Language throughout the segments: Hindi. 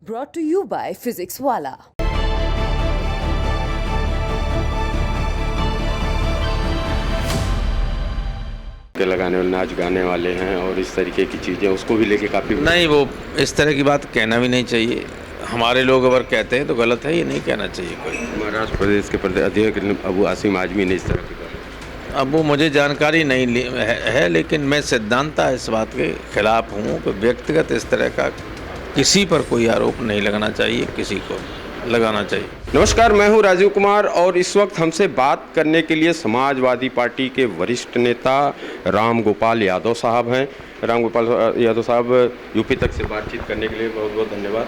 Brought to you by Physics Wala. के लगाने वाले नाच गाने वाले हैं और इस तरीके की चीज़ें उसको भी लेके काफ़ी नहीं, वो इस तरह की बात कहना भी नहीं चाहिए। हमारे लोग अगर कहते हैं तो गलत है, ये नहीं कहना चाहिए कोई। महाराष्ट्र प्रदेश के अध्यक्ष अबू आसिम आजमी ने इस तरह की बात। अब वो मुझे जानकारी नहीं है, लेकिन मैं सिद्धांता इस बात के खिलाफ हूँ कि व्यक्तिगत इस तरह का किसी पर कोई आरोप नहीं लगाना चाहिए, किसी को लगाना चाहिए। नमस्कार, मैं हूं राजीव कुमार और इस वक्त हमसे बात करने के लिए समाजवादी पार्टी के वरिष्ठ नेता राम गोपाल यादव साहब हैं। राम गोपाल यादव साहब, यूपी तक से बातचीत करने के लिए बहुत बहुत धन्यवाद।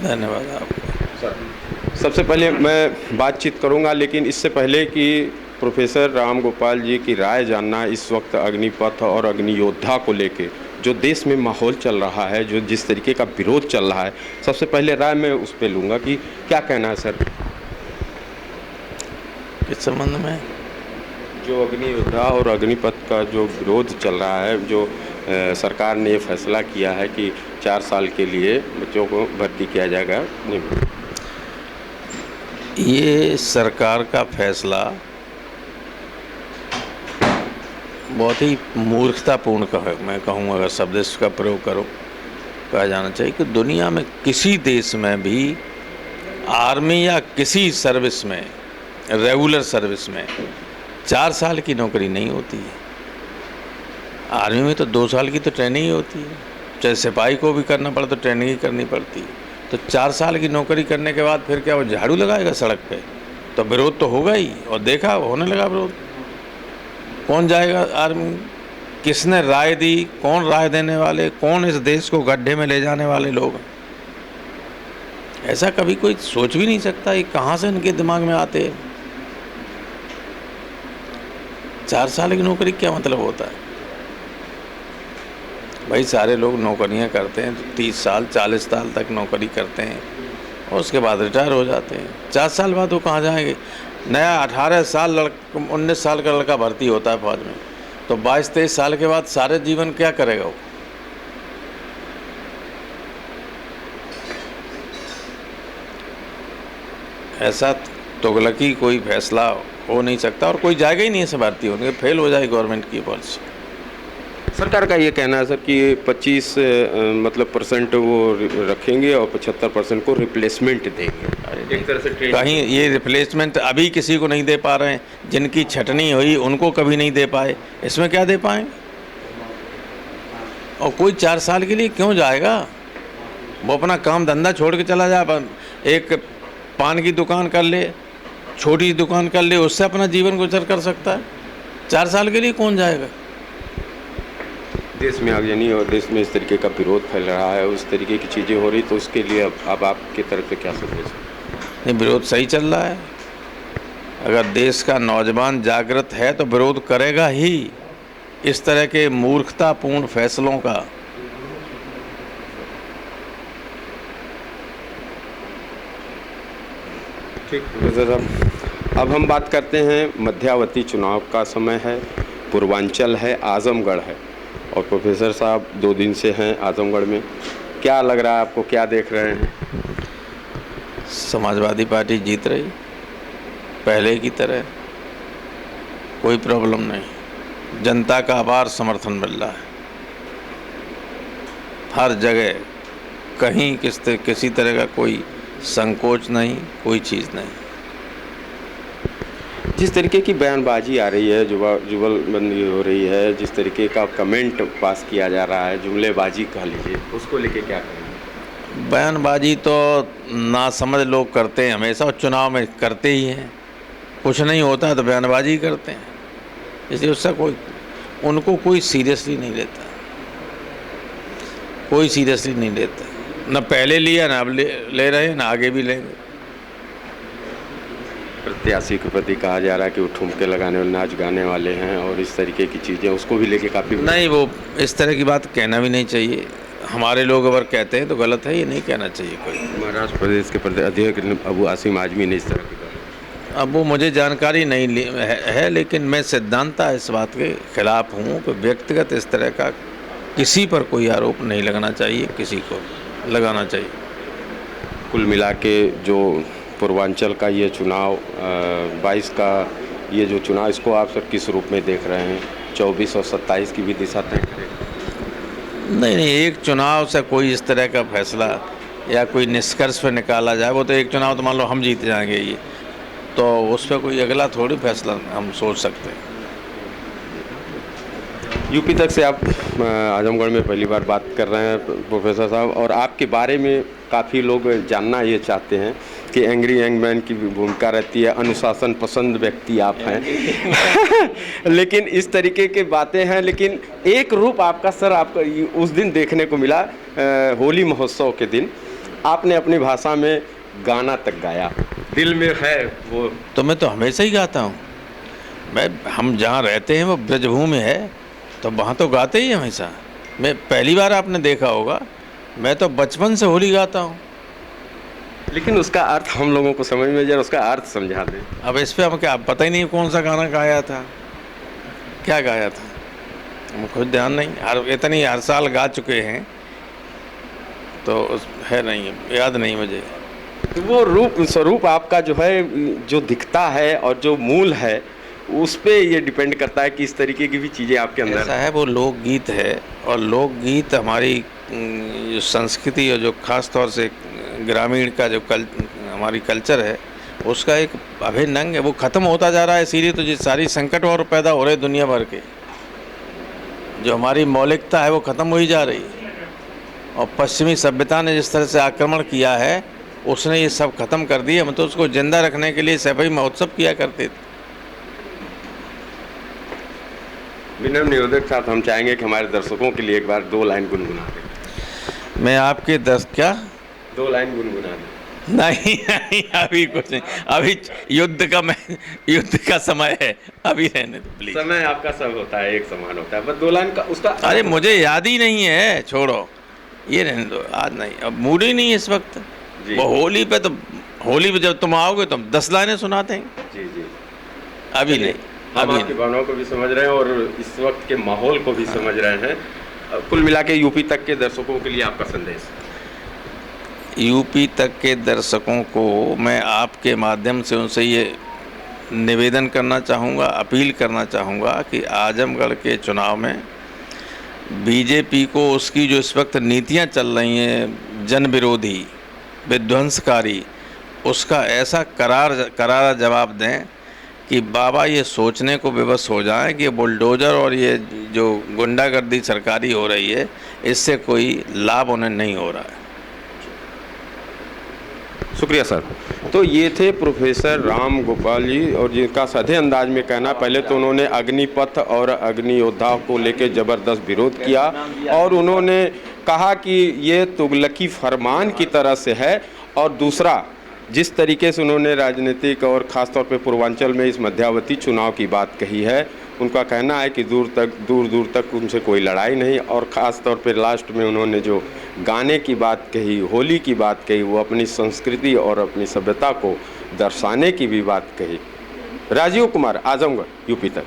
धन्यवाद आपको। सर, सबसे पहले मैं बातचीत करूंगा, लेकिन इससे पहले कि प्रोफेसर राम गोपाल जी की राय जानना इस वक्त अग्निपथ और अग्नियोद्धा को लेके जो देश में माहौल चल रहा है, जो जिस तरीके का विरोध चल रहा है, सबसे पहले राय मैं उस पर लूँगा कि क्या कहना है सर इस संबंध में। जो अग्नियोद्धा और अग्निपथ का जो विरोध चल रहा है, जो सरकार ने ये फैसला किया है कि 4 साल के लिए बच्चों को भर्ती किया जाएगा। ये सरकार का फैसला बहुत ही मूर्खतापूर्ण का है, मैं कहूँगा, अगर शब्द इसका प्रयोग कहा जाना चाहिए कि दुनिया में किसी देश में भी आर्मी या किसी सर्विस में, रेगुलर सर्विस में 4 साल की नौकरी नहीं होती है। आर्मी में तो 2 साल की तो ट्रेनिंग ही होती है, चाहे सिपाही को भी करना पड़े तो ट्रेनिंग ही करनी पड़ती है। तो 4 साल की नौकरी करने के बाद फिर क्या वो झाड़ू लगाएगा सड़क पे? तो विरोध तो होगा ही, और देखा होने लगा विरोध। कौन जाएगा आर्मी? किसने राय दी? कौन राय देने वाले? कौन इस देश को गड्ढे में ले जाने वाले लोग? ऐसा कभी कोई सोच भी नहीं सकता। ये कहाँ से इनके दिमाग में आते हैं? 4 साल की नौकरी क्या मतलब होता है भाई? सारे लोग नौकरियां करते हैं, 30 साल 40 साल तक नौकरी करते हैं और उसके बाद रिटायर हो जाते हैं। 4 साल बाद वो कहाँ जाएंगे? नया 18 साल 19 साल का लड़का भर्ती होता है फौज में, तो 22-23 साल के बाद सारे जीवन क्या करेगा वो? ऐसा तुगलकी कोई फैसला हो नहीं सकता, और कोई जाएगा ही नहीं ऐसे भर्ती होने, फेल हो जाए गवर्नमेंट की पॉलिसी। सरकार का ये कहना है सर कि 25 मतलब % वो रखेंगे और 75% को रिप्लेसमेंट देंगे। एक तरह से कहीं ये रिप्लेसमेंट अभी किसी को नहीं दे पा रहे हैं। जिनकी छटनी हुई उनको कभी नहीं दे पाए, इसमें क्या दे पाएंगे? और कोई 4 साल के लिए क्यों जाएगा? वो अपना काम धंधा छोड़ के चला जाए, एक पान की दुकान कर ले, छोटी दुकान कर ले, उससे अपना जीवन गुजर कर सकता है। 4 साल के लिए कौन जाएगा? देश में आगजनी और देश में इस तरीके का विरोध फैल रहा है, उस तरीके की चीज़ें हो रही, तो उसके लिए अब आपकी तरफ से क्या संदेश है? नहीं, विरोध सही चल रहा है। अगर देश का नौजवान जागृत है तो विरोध करेगा ही इस तरह के मूर्खतापूर्ण फैसलों का। ठीक प्रोफेसर साहब, अब हम बात करते हैं मध्यावधि चुनाव का समय है, पूर्वांचल है, आजमगढ़ है, और प्रोफेसर साहब 2 दिन से हैं आजमगढ़ में। क्या लग रहा है आपको, क्या देख रहे हैं? समाजवादी पार्टी जीत रही पहले की तरह, कोई प्रॉब्लम नहीं। जनता का अपार समर्थन मिल रहा है हर जगह, कहीं किसी तरह का कोई संकोच नहीं, कोई चीज़ नहीं। जिस तरीके की बयानबाजी आ रही है, जुगलबंदी हो रही है, जिस तरीके का कमेंट पास किया जा रहा है, जुमलेबाजी कह लीजिए, उसको लेके क्या कहेंगे? बयानबाजी तो नासमझ लोग करते हैं हमेशा, और चुनाव में करते ही हैं। कुछ नहीं होता है तो बयानबाजी ही करते हैं, इसलिए उससे उनको कोई सीरियसली नहीं लेता, कोई सीरियसली नहीं लेता। न पहले लिया, ना अब ले रहे हैं, ना आगे भी लेंगे। प्रत्याशी के प्रति कहा जा रहा है कि वो ठुमके लगाने वाले, नाच गाने वाले हैं और इस तरीके की चीज़ें, उसको भी लेके काफ़ी नहीं, वो इस तरह की बात कहना भी नहीं चाहिए। हमारे लोग अगर कहते हैं तो गलत है, ये नहीं कहना चाहिए कोई। महाराष्ट्र प्रदेश के अध्यक्ष अबू आसिम आजमी ने इस तरह की बात। अब वो मुझे जानकारी नहीं है, लेकिन मैं सिद्धांता इस बात के खिलाफ हूँ कि व्यक्तिगत इस तरह का किसी पर कोई आरोप नहीं लगाना चाहिए, किसी को लगाना चाहिए। कुल मिला के जो पूर्वांचल का ये चुनाव 22 का ये जो चुनाव, इसको आप सर किस रूप में देख रहे हैं? 24 और 27 की भी दिशा तय करेगा? नहीं, एक चुनाव से कोई इस तरह का फैसला या कोई निष्कर्ष पे निकाला जाए, वो तो एक चुनाव तो मान लो हम जीत जाएंगे ये, तो उस पर कोई अगला थोड़ी फैसला हम सोच सकते हैं। यूपी तक से आप आजमगढ़ में पहली बार बात कर रहे हैं प्रोफेसर साहब, और आपके बारे में काफ़ी लोग जानना ये चाहते हैं कि एंग्री यंग मैन की भूमिका रहती है, अनुशासन पसंद व्यक्ति आप हैं लेकिन इस तरीके की बातें हैं, लेकिन एक रूप आपका सर आपका उस दिन देखने को मिला, होली महोत्सव के दिन आपने अपनी भाषा में गाना तक गाया, दिल में है वो। तो मैं तो हमेशा ही गाता हूँ, हम जहाँ रहते हैं वो ब्रजभूमि है, तो वहाँ तो गाते ही हमेशा। मैं पहली बार आपने देखा होगा, मैं तो बचपन से होली गाता हूँ। लेकिन उसका अर्थ हम लोगों को समझ में जरा उसका अर्थ समझा दें। अब इस पे हम क्या पता ही नहीं कौन सा गाना गाया था, क्या गाया था, हम खुद ध्यान नहीं, हर साल गा चुके हैं, तो है नहीं, याद नहीं मुझे। तो वो रूप स्वरूप आपका जो है, जो दिखता है और जो मूल है, उस पे ये डिपेंड करता है कि इस तरीके की भी चीज़ें आपके अंदर ऐसा है। वो लोकगीत है, और लोकगीत हमारी जो संस्कृति और जो खास तौर से ग्रामीण का जो हमारी कल्चर है, उसका एक अभिन्न अंग है। वो ख़त्म होता जा रहा है, इसीलिए तो ये सारी संकट और पैदा हो रहे हैं दुनिया भर के। जो हमारी मौलिकता है वो ख़त्म हो ही जा रही है, और पश्चिमी सभ्यता ने जिस तरह से आक्रमण किया है, उसने ये सब ख़त्म कर दिया। हम तो उसको जिंदा रखने के लिए सफाई महोत्सव किया करते थे। विनम्र निवेदक साहब, हम चाहेंगे कि हमारे दर्शकों के लिए एक बार 2 लाइन गुनगुना दें। मैं आपके क्या 2 लाइन गुनगुना दें। नहीं, अभी कुछ नहीं, अभी युद्ध का समय है, अभी रहने दो प्लीज। समय आपका सब होता है, एक समान होता है, बस 2 लाइन का उसका। अरे मुझे याद ही नहीं है, छोड़ो, ये रहने दो, आज नहीं, अब मूड ही नहीं है इस वक्त। वो होली पे जब तुम आओगे तो हम 10 लाइनें सुनाते हैं। जी, अभी नहीं, हम आपकी भावनाओं को भी समझ रहे हैं और इस वक्त के माहौल को भी समझ रहे हैं। कुल मिला के यूपी तक के दर्शकों के लिए आपका संदेश? यूपी तक के दर्शकों को मैं आपके माध्यम से उनसे ये निवेदन करना चाहूँगा, अपील करना चाहूँगा कि आजमगढ़ के चुनाव में बीजेपी को उसकी जो इस वक्त नीतियाँ चल रही हैं, जन विरोधी, विध्वंसकारी, उसका ऐसा करारा जवाब दें कि बाबा ये सोचने को विवश हो जाएं कि बुलडोज़र और ये जो गुंडागर्दी सरकारी हो रही है, इससे कोई लाभ उन्हें नहीं हो रहा है। शुक्रिया सर। तो ये थे प्रोफेसर राम गोपाल जी, और जिनका सादे अंदाज में कहना, पहले तो उन्होंने अग्निपथ और अग्नि योद्धा को लेकर ज़बरदस्त विरोध किया, और उन्होंने कहा कि ये तुगलकी फरमान की तरह से है, और दूसरा जिस तरीके से उन्होंने राजनीतिक और ख़ास तौर पे पूर्वांचल में इस मध्यावधि चुनाव की बात कही है, उनका कहना है कि दूर दूर तक उनसे कोई लड़ाई नहीं, और ख़ास तौर पे लास्ट में उन्होंने जो गाने की बात कही, होली की बात कही, वो अपनी संस्कृति और अपनी सभ्यता को दर्शाने की भी बात कही। राजीव कुमार, आजमगढ़, यूपी तक।